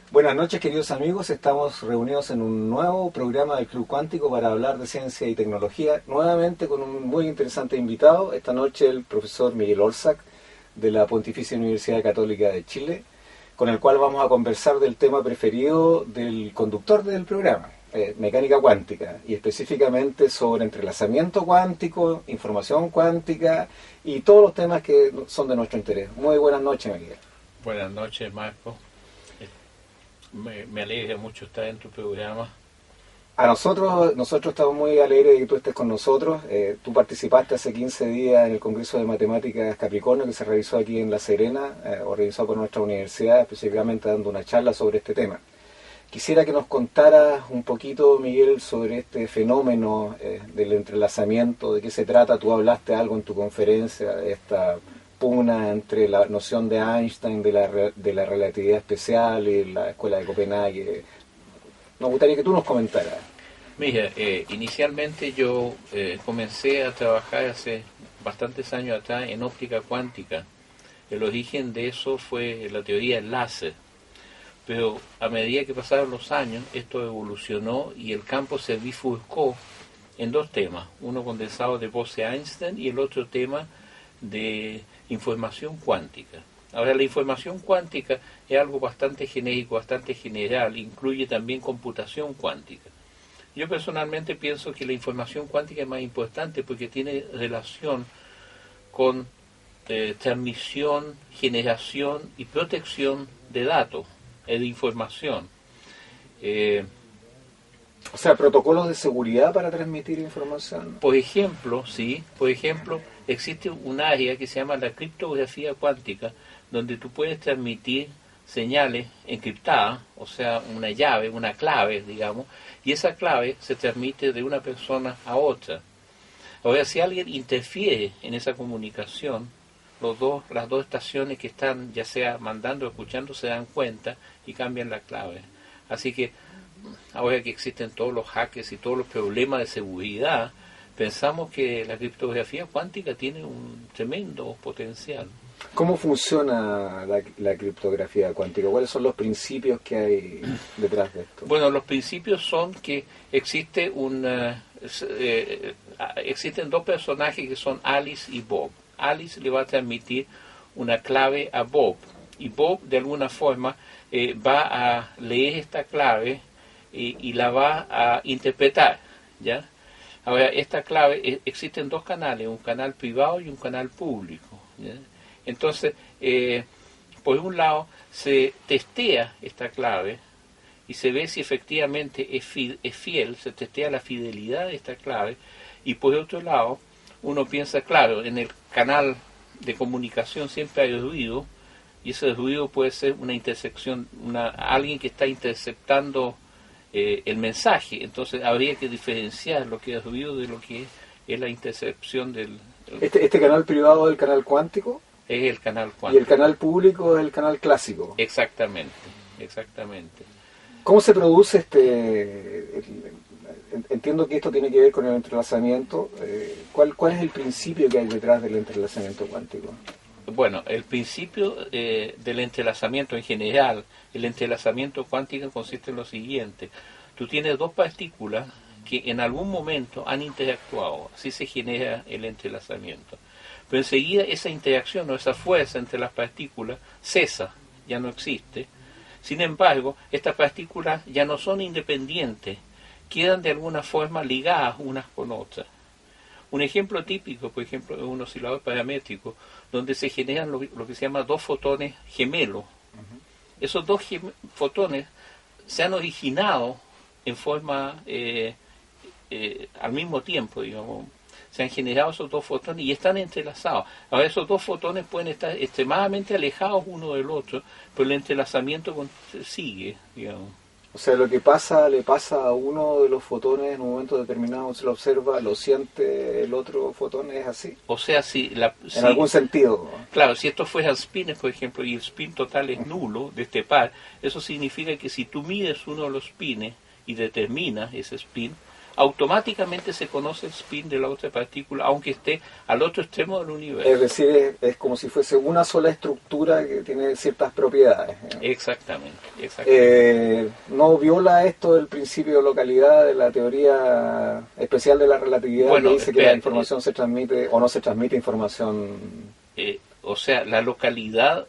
Buenas noches, queridos amigos. Estamos reunidos en un nuevo programa del Club Cuántico para hablar de ciencia y tecnología, nuevamente con un muy interesante invitado. Esta noche el profesor Miguel Orzac, de la Pontificia Universidad Católica de Chile, con el cual vamos a conversar del tema preferido del conductor del programa, mecánica cuántica, y específicamente sobre entrelazamiento cuántico, información cuántica y todos los temas que son de nuestro interés. Muy buenas noches, Miguel. Buenas noches, Marco. Me alegra mucho estar en tu programa. A nosotros estamos muy alegres de que tú estés con nosotros. Tú participaste hace 15 días en el Congreso de Matemáticas Capricornio que se realizó aquí en La Serena, organizado por nuestra universidad, específicamente dando una charla sobre este tema. Quisiera que nos contaras un poquito, Miguel, sobre este fenómeno del entrelazamiento, de qué se trata. Tú hablaste algo en tu conferencia, de esta pugna entre la noción de Einstein de la relatividad especial y la escuela de Copenhague. Nos gustaría que tú nos comentaras. Mira, inicialmente yo comencé a trabajar hace bastantes años atrás en óptica cuántica. El origen de eso fue la teoría del láser. Pero a medida que pasaron los años, esto evolucionó y el campo se bifurcó en dos temas. Uno condensado de Bose-Einstein y el otro tema de información cuántica. Ahora, la información cuántica es algo bastante genérico, bastante general, incluye también computación cuántica. Yo personalmente pienso que la información cuántica es más importante porque tiene relación con transmisión, generación y protección de datos, de información. O sea, protocolos de seguridad para transmitir información. Por ejemplo, existe un área que se llama la criptografía cuántica, donde tú puedes transmitir señales encriptadas, o sea, una llave, una clave, digamos, y esa clave se transmite de una persona a otra. Ahora, si alguien interfiere en esa comunicación, las dos estaciones que están ya sea mandando o escuchando se dan cuenta y cambian la clave. Así que ahora que existen todos los hackers y todos los problemas de seguridad, pensamos que la criptografía cuántica tiene un tremendo potencial. ¿Cómo funciona la criptografía cuántica? ¿Cuáles son los principios que hay detrás de esto? Bueno, los principios son que existen dos personajes que son Alice y Bob. Alice le va a transmitir una clave a Bob y Bob de alguna forma va a leer esta clave y la va a interpretar, ¿ya? Ahora, esta clave, existen dos canales, un canal privado y un canal público, ¿ya? Entonces, por un lado, se testea esta clave y se ve si efectivamente es fiel, se testea la fidelidad de esta clave, y por otro lado, uno piensa, claro, en el canal de comunicación siempre hay ruido, y ese ruido puede ser una intersección, alguien que está interceptando el mensaje. Entonces habría que diferenciar lo que es ruido de lo que es la intercepción del... ¿Este canal privado es el canal cuántico? Es el canal cuántico. ¿Y el canal público es el canal clásico? Exactamente. ¿Cómo se produce entiendo que esto tiene que ver con el entrelazamiento. ¿Cuál es el principio que hay detrás del entrelazamiento cuántico? Bueno, el principio del entrelazamiento en general, el entrelazamiento cuántico consiste en lo siguiente. Tú tienes dos partículas que en algún momento han interactuado, así se genera el entrelazamiento. Pero enseguida esa interacción o esa fuerza entre las partículas cesa, ya no existe. Sin embargo, estas partículas ya no son independientes, quedan de alguna forma ligadas unas con otras. Un ejemplo típico, por ejemplo, es un oscilador paramétrico, donde se generan lo que se llama dos fotones gemelos. Esos dos fotones se han originado en forma al mismo tiempo, digamos. Se han generado esos dos fotones y están entrelazados. Ahora, esos dos fotones pueden estar extremadamente alejados uno del otro, pero el entrelazamiento sigue, digamos. O sea, lo que le pasa a uno de los fotones en un momento determinado, se lo observa, lo siente el otro fotón, ¿es así? O sea, en algún sentido. Claro, si estos fueran spins, por ejemplo, y el spin total es nulo de este par, eso significa que si tú mides uno de los spins y determinas ese spin, automáticamente se conoce el spin de la otra partícula, aunque esté al otro extremo del universo. Es decir, es como si fuese una sola estructura que tiene ciertas propiedades. Exactamente. ¿No viola esto el principio de localidad de la teoría especial de la relatividad, que dice que la información se transmite o no se transmite información? O sea, la localidad,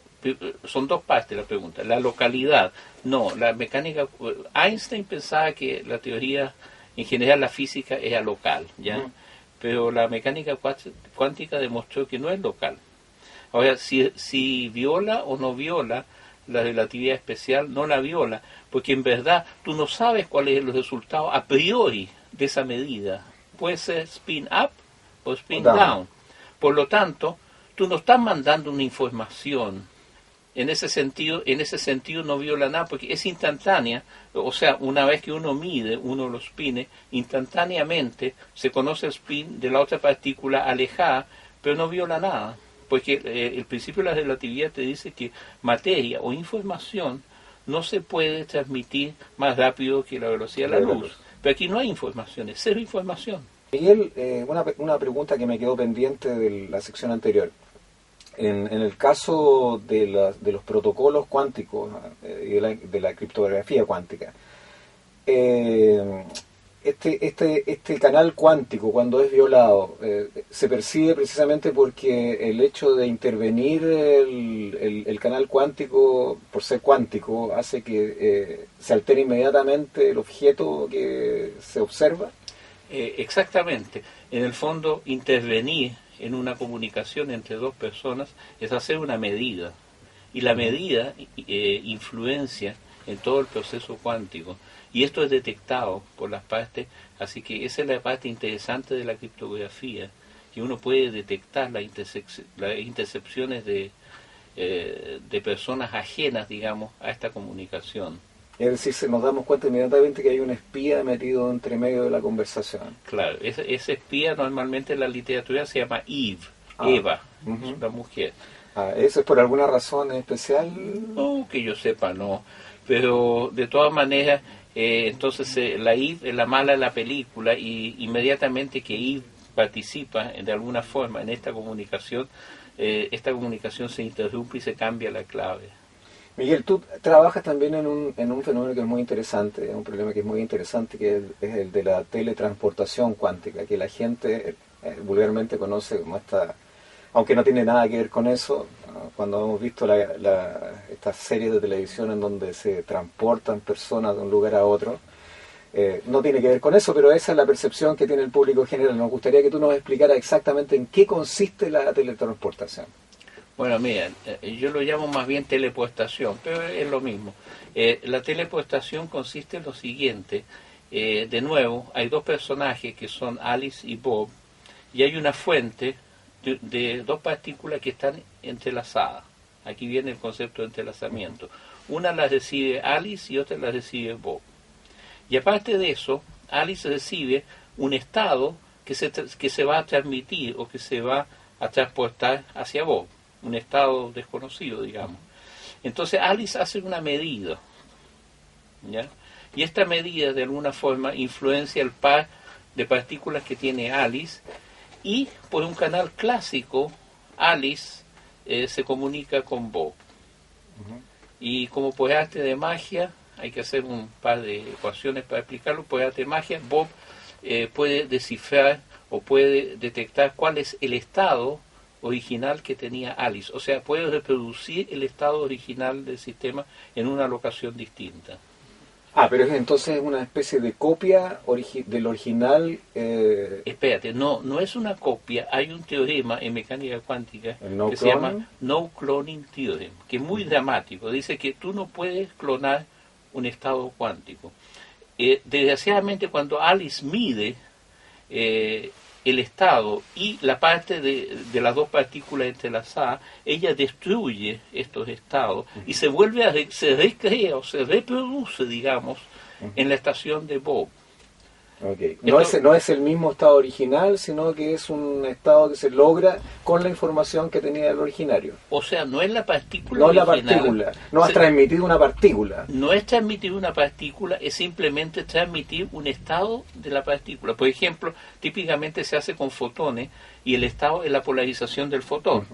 son dos partes la pregunta. La localidad, no, la mecánica, Einstein pensaba que la teoría, en general la física es alocal, ¿ya? Pero la mecánica cuántica demostró que no es local. Ahora, si viola o no viola la relatividad especial, no la viola, porque en verdad tú no sabes cuál es el resultado a priori de esa medida. Puede ser spin up o spin down. Por lo tanto, tú no estás mandando una información. En ese sentido no viola nada, porque es instantánea. O sea, una vez que uno mide uno de los spines, instantáneamente se conoce el spin de la otra partícula alejada, pero no viola nada. Porque el principio de la relatividad te dice que materia o información no se puede transmitir más rápido que la velocidad de la luz. Pero aquí no hay información, es cero información. Miguel, una pregunta que me quedó pendiente de la sección anterior. En el caso de los protocolos cuánticos y de la criptografía cuántica, este canal cuántico, cuando es violado, se percibe precisamente porque el hecho de intervenir el canal cuántico, por ser cuántico, hace que se altere inmediatamente el objeto que se observa. Exactamente. En el fondo, intervenir en una comunicación entre dos personas es hacer una medida. Y la medida influencia en todo el proceso cuántico. Y esto es detectado por las partes, así que esa es la parte interesante de la criptografía, que uno puede detectar las intercepciones de personas ajenas, digamos, a esta comunicación. Es decir, nos damos cuenta inmediatamente que hay un espía metido entre medio de la conversación. Claro, ese espía normalmente en la literatura se llama Eve, Eva, es una mujer. ¿Eso es por alguna razón especial? No, que yo sepa, no. Pero de todas maneras, entonces la Eve es la mala de la película, y inmediatamente que Eve participa de alguna forma en esta comunicación se interrumpe y se cambia la clave. Miguel, tú trabajas también en un fenómeno que es muy interesante, un problema que es muy interesante, que es el de la teletransportación cuántica, que la gente vulgarmente conoce como esta, aunque no tiene nada que ver con eso, cuando hemos visto estas series de televisión en donde se transportan personas de un lugar a otro, no tiene que ver con eso, pero esa es la percepción que tiene el público general. Nos gustaría que tú nos explicaras exactamente en qué consiste la teletransportación. Bueno, mira, yo lo llamo más bien teleportación, pero es lo mismo. La teleportación consiste en lo siguiente. De nuevo, hay dos personajes que son Alice y Bob, y hay una fuente de dos partículas que están entrelazadas. Aquí viene el concepto de entrelazamiento. Una la recibe Alice y otra la recibe Bob. Y aparte de eso, Alice recibe un estado que se va a transmitir o que se va a transportar hacia Bob. Un estado desconocido, digamos. Entonces Alice hace una medida, ¿ya? Y esta medida de alguna forma influencia el par de partículas que tiene Alice, y por un canal clásico Alice se comunica con Bob. Y como por arte de magia, hay que hacer un par de ecuaciones para explicarlo, por arte de magia, Bob puede descifrar o puede detectar cuál es el estado original que tenía Alice. O sea, puede reproducir el estado original del sistema en una locación distinta. Pero entonces es una especie de copia del original. Espérate, no es una copia. Hay un teorema en mecánica cuántica que se llama No Cloning Theorem, que es muy dramático. Dice que tú no puedes clonar un estado cuántico. Desgraciadamente, cuando Alice mide el estado y la parte de las dos partículas entrelazadas, ella destruye estos estados y se recrea o se reproduce, digamos, en la estación de Bob. Okay. No es el mismo estado original, sino que es un estado que se logra con la información que tenía el originario. O sea, no es la partícula no original. La partícula, no has transmitido una partícula. No es transmitir una partícula, es simplemente transmitir un estado de la partícula. Por ejemplo, típicamente se hace con fotones y el estado es la polarización del fotón.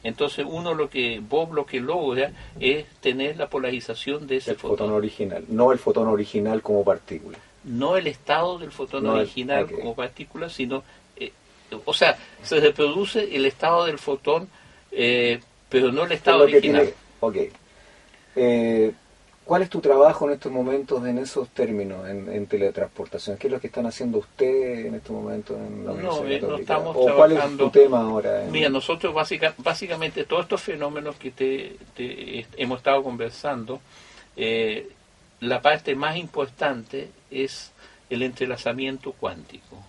Entonces Bob lo que logra es tener la polarización de ese fotón original, no el fotón original como partícula. No el estado del fotón original como partícula, sino, o sea, se reproduce el estado del fotón, pero no el estado original. ¿Cuál es tu trabajo en estos momentos en esos términos, en teletransportación? ¿Qué es lo que están haciendo ustedes en estos momentos en la Universidad Católica? No estamos ¿O cuál es tu tema ahora? Mira, nosotros básicamente todos estos fenómenos que hemos estado conversando, la parte más importante es el entrelazamiento cuántico.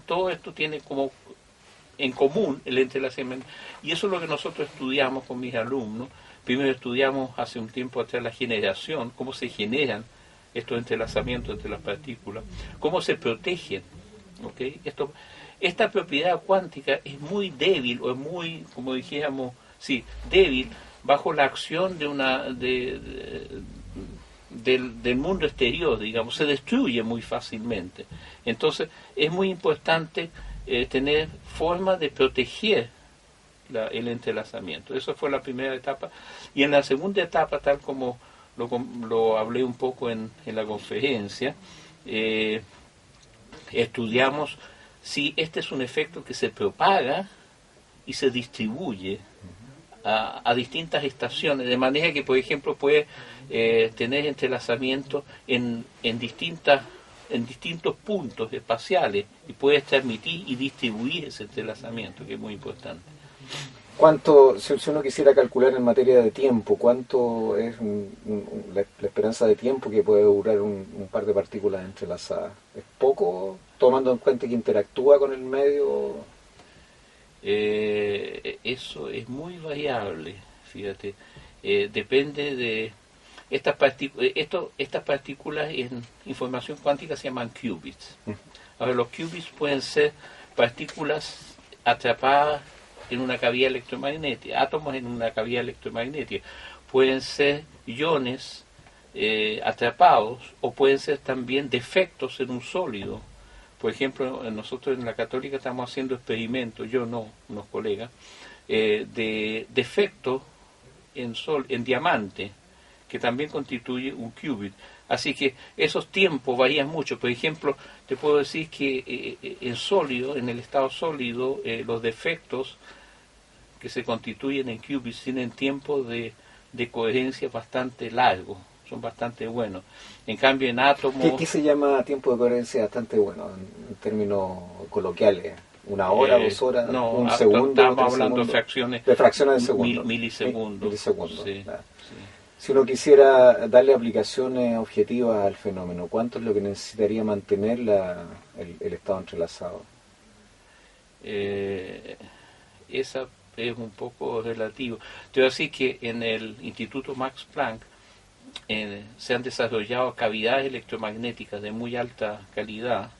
Todo esto tiene como en común el entrelazamiento, y eso es lo que nosotros estudiamos con mis alumnos. Primero estudiamos hace un tiempo atrás la generación, cómo se generan estos entrelazamientos entre las partículas, cómo se protegen. ¿Okay? Esta propiedad cuántica es muy débil, o es muy, como dijéramos, débil bajo la acción del mundo exterior, digamos, se destruye muy fácilmente. Entonces es muy importante tener forma de proteger el entrelazamiento. Eso fue la primera etapa. Y en la segunda etapa, tal como lo hablé un poco en la conferencia, estudiamos si este es un efecto que se propaga y se distribuye a distintas estaciones, de manera que, por ejemplo, puede tener entrelazamiento en distintos puntos espaciales, y puede transmitir y distribuir ese entrelazamiento, que es muy importante. ¿Cuánto, si uno quisiera calcular en materia de tiempo, cuánto es la esperanza de tiempo que puede durar un par de partículas entrelazadas? ¿Es poco, tomando en cuenta que interactúa con el medio? Eso es muy variable, fíjate. Depende de estas partículas en información cuántica se llaman qubits. Ahora, los qubits pueden ser partículas atrapadas en una cavidad electromagnética, átomos en una cavidad electromagnética, pueden ser iones atrapados, o pueden ser también defectos en un sólido. Por ejemplo, nosotros en la Católica estamos haciendo experimentos, yo no, unos colegas, de defectos en diamante, que también constituye un qubit. Así que esos tiempos varían mucho. Por ejemplo, te puedo decir que en sólido, en el estado sólido, los defectos que se constituyen en qubits tienen tiempos de coherencia bastante largos, son bastante buenos. En cambio, en átomos... ¿Qué se llama tiempo de coherencia bastante bueno, en términos coloquiales? ¿Una hora, 2 horas, no, un segundo? Estamos hablando de fracciones de segundo. Milisegundos. Sí, claro. Sí. Si uno quisiera darle aplicaciones objetivas al fenómeno, ¿cuánto es lo que necesitaría mantener el estado entrelazado? Esa es un poco relativo. Te voy a decir que en el Instituto Max Planck se han desarrollado cavidades electromagnéticas de muy alta calidad,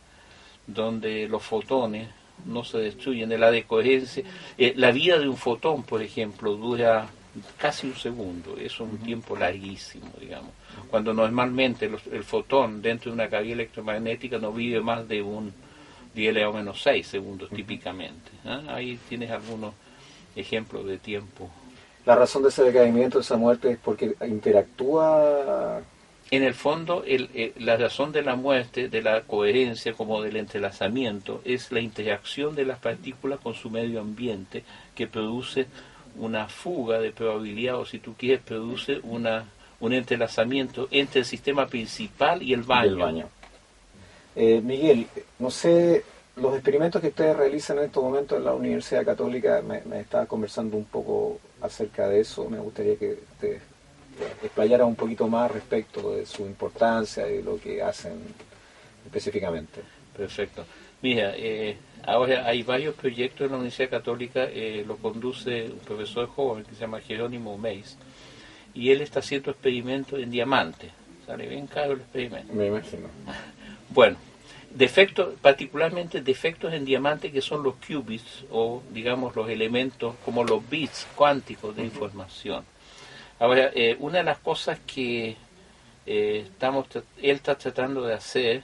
donde los fotones no se destruyen. De la decoherencia, la vida de un fotón, por ejemplo, dura casi un segundo. Es un tiempo larguísimo, digamos. Cuando normalmente el fotón dentro de una cavidad electromagnética no vive más de un 10⁻⁶ segundos típicamente. Ahí tienes algunos ejemplos de tiempo. ¿La razón de ese decaimiento, de esa muerte, es porque interactúa? En el fondo, la razón de la muerte, de la coherencia como del entrelazamiento, es la interacción de las partículas con su medio ambiente, que produce una fuga de probabilidad, o si tú quieres, produce un entrelazamiento entre el sistema principal y el baño. Miguel, no sé, los experimentos que ustedes realizan en estos momentos en la Universidad Católica, me estaba conversando un poco acerca de eso. Me gustaría que te explayara un poquito más respecto de su importancia y de lo que hacen específicamente. Perfecto. Mira, ahora hay varios proyectos en la Universidad Católica, lo conduce un profesor joven que se llama Jerónimo Meis, y él está haciendo experimentos en diamante. Sale bien caro el experimento. Me imagino. Bueno, Defectos, particularmente defectos en diamante, que son los qubits, o digamos los elementos como los bits cuánticos de información. Ahora, una de las cosas que él está tratando de hacer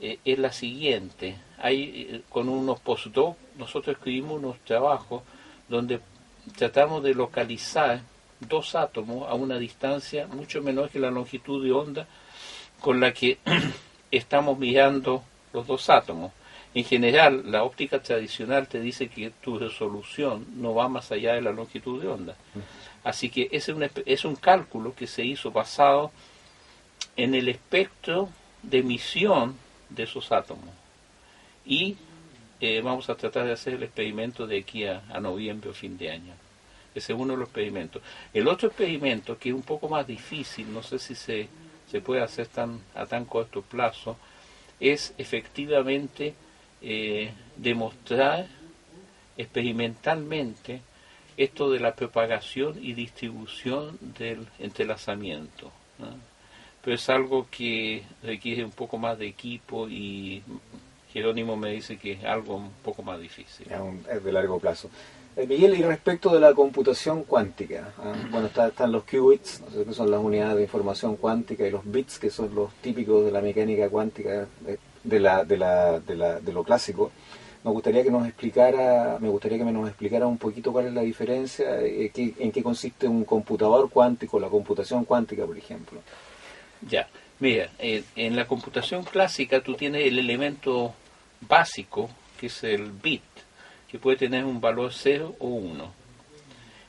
es la siguiente. Con unos postdocs, nosotros escribimos unos trabajos donde tratamos de localizar dos átomos a una distancia mucho menor que la longitud de onda con la que estamos mirando los dos átomos. En general, la óptica tradicional te dice que tu resolución no va más allá de la longitud de onda. Así que es un cálculo que se hizo basado en el espectro de emisión de esos átomos. Y vamos a tratar de hacer el experimento de aquí a noviembre o fin de año. Ese es uno de los experimentos. El otro experimento, que es un poco más difícil, no sé si se puede hacer a tan corto plazo, es efectivamente demostrar experimentalmente esto de la propagación y distribución del entrelazamiento, ¿no? Pero es algo que requiere un poco más de equipo y Jerónimo me dice que es algo un poco más difícil. Es de largo plazo. Miguel, y respecto de la computación cuántica, bueno, están los qubits, no sé, que son las unidades de información cuántica, y los bits, que son los típicos de la mecánica cuántica, de lo clásico. Me gustaría que nos explicara un poquito cuál es la diferencia, en qué consiste un computador cuántico, la computación cuántica, por ejemplo. Ya, mira, en la computación clásica tú tienes el elemento básico, que es el bit, que puede tener un valor 0 o 1.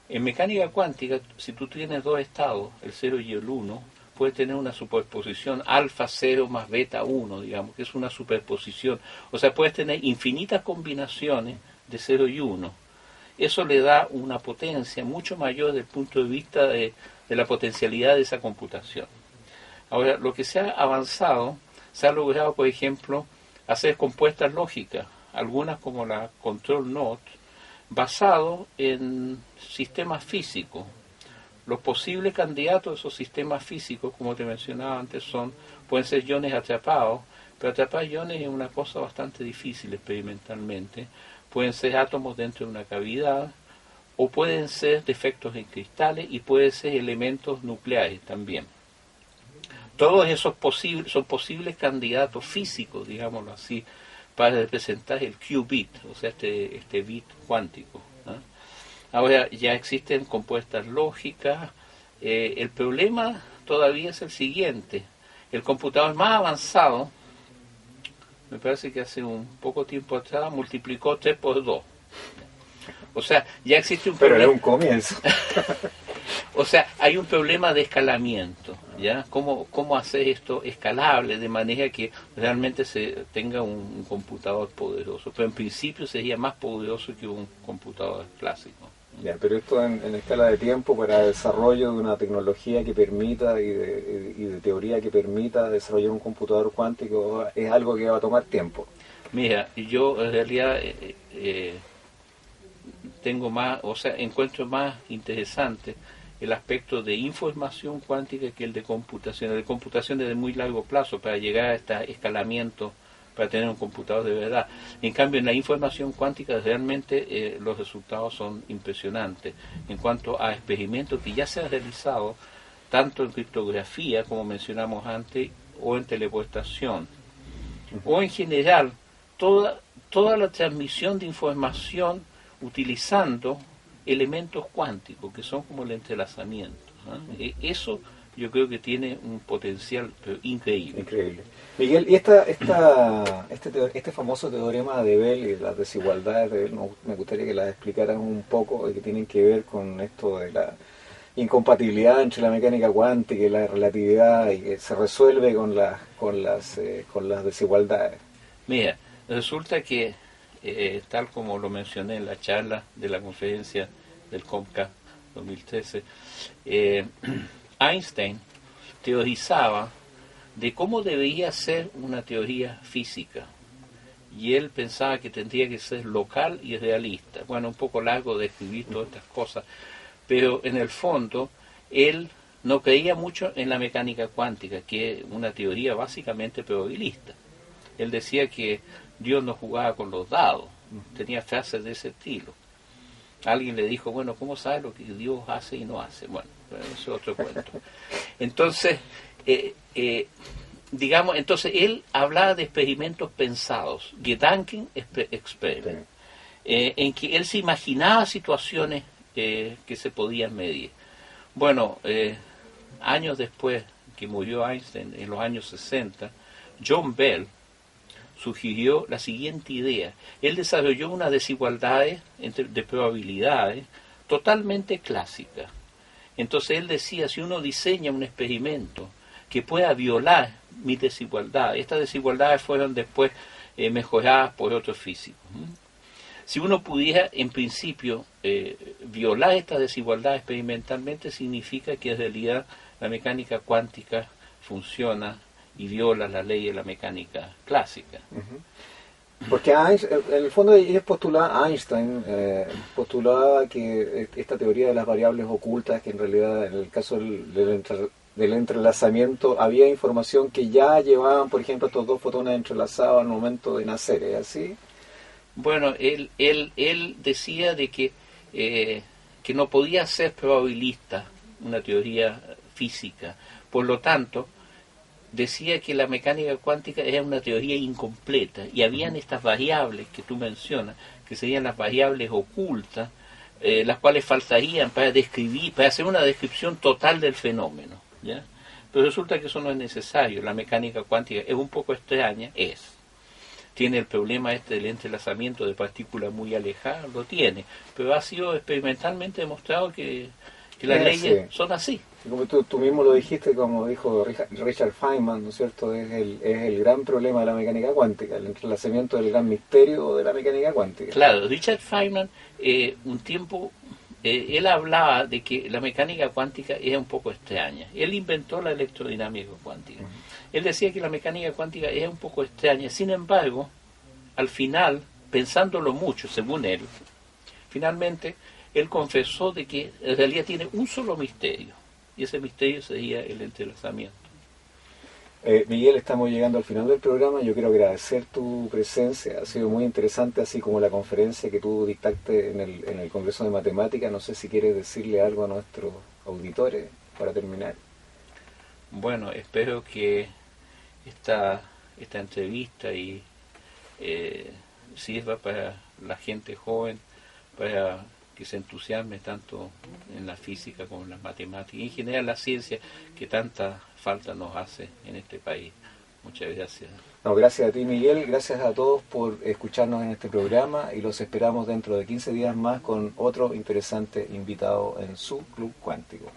En mecánica cuántica, si tú tienes dos estados, el 0 y el 1, puedes tener una superposición alfa 0 más beta 1, digamos, que es una superposición. O sea, puedes tener infinitas combinaciones de 0 y 1. Eso le da una potencia mucho mayor desde el punto de vista de la potencialidad de esa computación. Ahora, lo que se ha avanzado, se ha logrado, por ejemplo, hacer compuestas lógicas, algunas como la control NOT, basado en sistemas físicos. Los posibles candidatos de esos sistemas físicos, como te mencionaba antes, pueden ser iones atrapados, pero atrapar iones es una cosa bastante difícil experimentalmente. Pueden ser átomos dentro de una cavidad, o pueden ser defectos en cristales, y pueden ser elementos nucleares también. Todos esos son posibles candidatos físicos, digámoslo así, para representar el qubit, o sea, este bit cuántico, ¿no? Ahora ya existen compuestas lógicas. El problema todavía es el siguiente. El computador más avanzado, me parece que hace un poco tiempo atrás, multiplicó 3 por 2. O sea, ya existe un problema. Pero era un comienzo. O sea, hay un problema de escalamiento, ¿ya? ¿Cómo hacer esto escalable de manera que realmente se tenga un computador poderoso? Pero en principio sería más poderoso que un computador clásico. Ya, pero esto en escala de tiempo para el desarrollo de una tecnología que permita y de teoría que permita desarrollar un computador cuántico es algo que va a tomar tiempo. Mira, yo en realidad encuentro más interesante el aspecto de información cuántica que el de computación. El de computación es de muy largo plazo para llegar a este escalamiento, para tener un computador de verdad. En cambio, en la información cuántica realmente los resultados son impresionantes en cuanto a experimentos que ya se han realizado tanto en criptografía, como mencionamos antes, o en teleportación, o en general toda la transmisión de información utilizando elementos cuánticos, que son como el entrelazamiento, ¿no? Eso yo creo que tiene un potencial increíble. Increíble. Miguel, y este famoso teorema de Bell y las desigualdades de Bell, me gustaría que las explicaran un poco, que tienen que ver con esto de la incompatibilidad entre la mecánica cuántica y la relatividad, y que se resuelve con las desigualdades. Mira, resulta que tal como lo mencioné en la charla de la conferencia del COMCA 2013, Einstein teorizaba de cómo debería ser una teoría física, y él pensaba que tendría que ser local y realista. Bueno, un poco largo de escribir todas estas cosas, pero en el fondo él no creía mucho en la mecánica cuántica, que es una teoría básicamente probabilista. él decía que Dios no jugaba con los dados, tenía frases de ese estilo. Alguien le dijo, bueno, ¿cómo sabe lo que Dios hace y no hace? Bueno, eso es otro cuento. Entonces, digamos, entonces él hablaba de experimentos pensados, Gedanken Experiment, en que él se imaginaba situaciones que se podían medir. Bueno, años después que murió Einstein, en los años 60, John Bell sugirió la siguiente idea. Él desarrolló unas desigualdades de probabilidades totalmente clásicas. Entonces él decía, si uno diseña un experimento que pueda violar mis desigualdades, estas desigualdades fueron después mejoradas por otros físicos. Si uno pudiera, en principio, violar estas desigualdades experimentalmente, significa que en realidad la mecánica cuántica funciona y viola la ley de la mecánica clásica. Porque Einstein, en el fondo ellos Einstein postulaba que esta teoría de las variables ocultas, que en realidad en el caso del entrelazamiento había información que ya llevaban, por ejemplo, estos dos fotones entrelazados al momento de nacer, ¿es así? Bueno, él decía de que no podía ser probabilista una teoría física, por lo tanto decía que la mecánica cuántica era una teoría incompleta y habían estas variables que tú mencionas, que serían las variables ocultas, las cuales faltarían para describir, para hacer una descripción total del fenómeno, ¿ya? Pero resulta que eso no es necesario. La mecánica cuántica es un poco extraña, tiene el problema del entrelazamiento de partículas muy alejadas, lo tiene, pero ha sido experimentalmente demostrado que las leyes son así. Como tú mismo lo dijiste, como dijo Richard Feynman, ¿no es cierto? Es el gran problema de la mecánica cuántica, el entrelazamiento del gran misterio de la mecánica cuántica. Claro, Richard Feynman, un tiempo, él hablaba de que la mecánica cuántica era un poco extraña. Él inventó la electrodinámica cuántica. Él decía que la mecánica cuántica era un poco extraña. Sin embargo, al final, pensándolo mucho, según él, finalmente él confesó de que en realidad tiene un solo misterio, y ese misterio sería el entrelazamiento. Miguel, estamos llegando al final del programa. Yo quiero agradecer tu presencia, ha sido muy interesante, así como la conferencia que tú dictaste en el Congreso de Matemáticas. No sé si quieres decirle algo a nuestros auditores para terminar. Bueno, espero que esta entrevista sirva para la gente joven, para que se entusiasme tanto en la física como en las matemáticas y en general la ciencia, que tanta falta nos hace en este país. Muchas gracias. No, gracias a ti, Miguel, gracias a todos por escucharnos en este programa y los esperamos dentro de 15 días más con otro interesante invitado en su Club Cuántico.